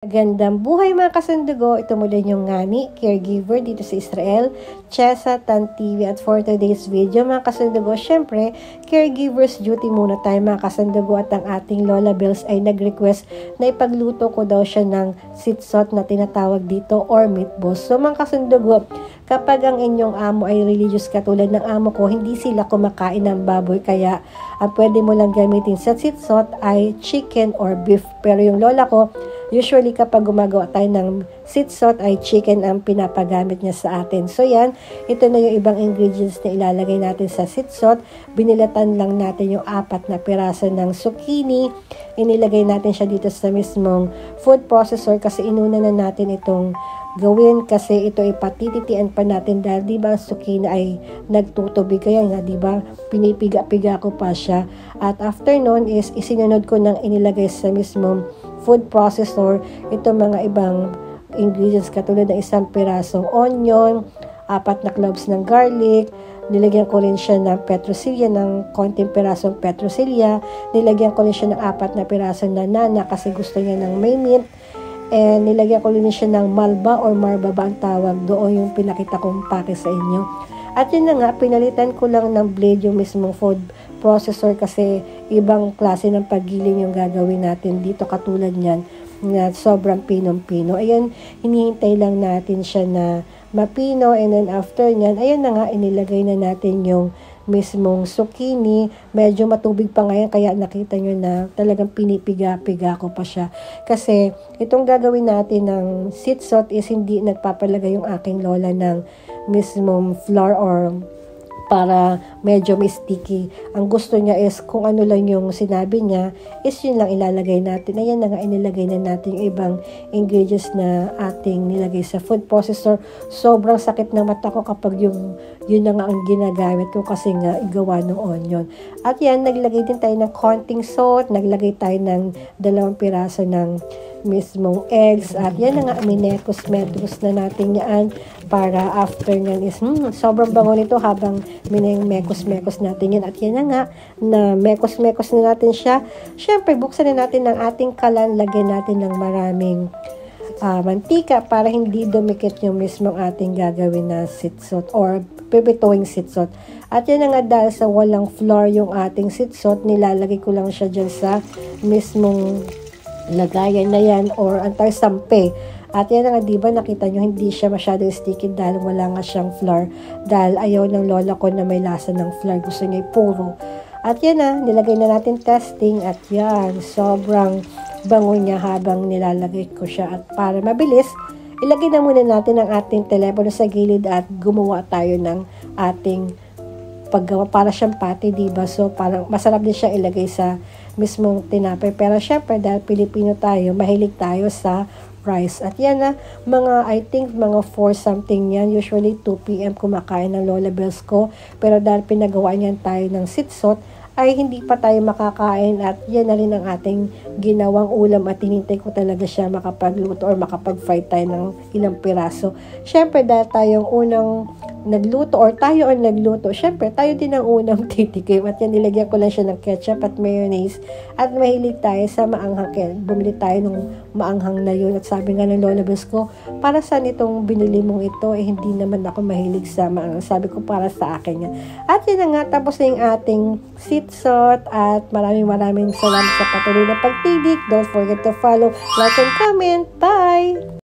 Magandang buhay mga kasundugo, ito muli yung ngani, caregiver dito sa Israel, Chesa Tan TV. At for today's video mga kasundugo, syempre, caregiver's duty muna tayo mga kasundugo. At ang ating Lola Bells ay nag-request na ipagluto ko daw siya ng sitsot na tinatawag dito or meatballs. So mga kasundugo, kapag ang inyong amo ay religious katulad ng amo ko, hindi sila kumakain ng baboy, kaya ang pwede mo lang gamitin sa sitsot ay chicken or beef. Pero yung lola ko, usually kapag gumagawa tayo ng sitsot ay chicken ang pinapagamit niya sa atin. So yan, ito na yung ibang ingredients na ilalagay natin sa sitsot. Binilatan lang natin yung 4 na piraso ng zucchini. Inilagay natin siya dito sa mismong food processor kasi inuna na natin itong gawin kasi ito ay patititian pa natin dahil diba ang zucchini ay nagtutubig, kaya nga diba pinipiga-piga ko pa siya. At after nun is isinunod ko nang inilagay sa mismong food processor itong mga ibang ingredients katulad ng 1 pirasong onion, 4 na cloves ng garlic, nilagyan ko rin siya ng petrosilya, ng konting pirasong petrosilya, nilagyan ko rin siya ng 4 na pirasong nanana kasi gusto niya ng may mint, and nilagyan ko rin siya ng malba or marba ba ang tawag doon, yung pinakita kong pake sa inyo. At yun na nga, pinalitan ko lang ng blade yung mismong food processor kasi ibang klase ng paggiling yung gagawin natin dito katulad niyan na sobrang pinong-pino. Ayan, hinihintay lang natin siya na mapino, and then after niyan, ayan na nga, inilagay na natin yung mismong zucchini. Medyo matubig pa ngayon kaya nakita nyo na talagang pinipiga-piga ko pa siya. Kasi itong gagawin natin ng sitsot is hindi nagpapalagay yung aking lola ng mismong flour or para medyo sticky. Ang gusto niya is kung ano lang yung sinabi niya is yun lang ilalagay natin. Ayan na nga, inilagay na natin yung ibang ingredients na ating nilagay sa food processor. Sobrang sakit ng mata ko kapag yun na nga ang ginagamit ko kasi nga igawa ng onion. At yan, naglagay din tayo ng konting salt, naglagay tayo ng 2 piraso ng mismong eggs, at yan na nga, minekos-mekos na natin yan para after nyan is sobrang bango nito habang minekos-mekos natin yan. At yan na nga, na mekos-mekos na natin siya. Syempre, buksan na natin ng ating kalan, lagyan natin ng maraming mantika para hindi dumikit yung mismong ating gagawin na sitsot or pipituing sitsot. At yan na nga, dahil sa walang flour yung ating sitsot, nilalagay ko lang siya dyan sa mismong lagayan na yan or antay sampe. At yan na nga, diba nakita nyo hindi siya masyadong sticky dahil wala nga siyang flour, dahil ayaw ng lola ko na may lasa ng flour, gusto niya puro. At yan na, nilagay na natin testing, at yan, sobrang bango niya habang nilalagay ko siya. At para mabilis, ilagay na muna natin ang ating telepono sa gilid at gumawa tayo ng ating paggawa para siyang patty, diba? So parang masarap din siya ilagay sa mismong tinapay. Pero syempre dahil Pilipino tayo, mahilig tayo sa rice. At yan na, I think mga 4 something yan. Usually 2 PM kumakain ng Lola Bells ko. Pero dahil pinagawa niyan tayo ng sitsot, ay hindi pa tayo makakain, at yan na rin ang ating ginawang ulam at hinintay ko talaga siya makapagluto or makapag-fry tayo ng ilang piraso. Syempre dahil tayong unang nagluto or tayo ang nagluto, syempre tayo din ang unang titikim. At yan, nilagyan ko lang siya ng ketchup at mayonnaise, at mahilig tayo sa maanghang. Bumili tayo ng maanghang na yun, at sabi nga ng Lola Bells ko, para saan itong binili mong ito, eh hindi naman ako mahilig sa maanghang. Sabi ko para sa akin yan. At yan na nga, tapos na yung ating sitsot, at maraming salamat sa patuloy na pagtidik. Don't forget to follow, like, and comment. Bye!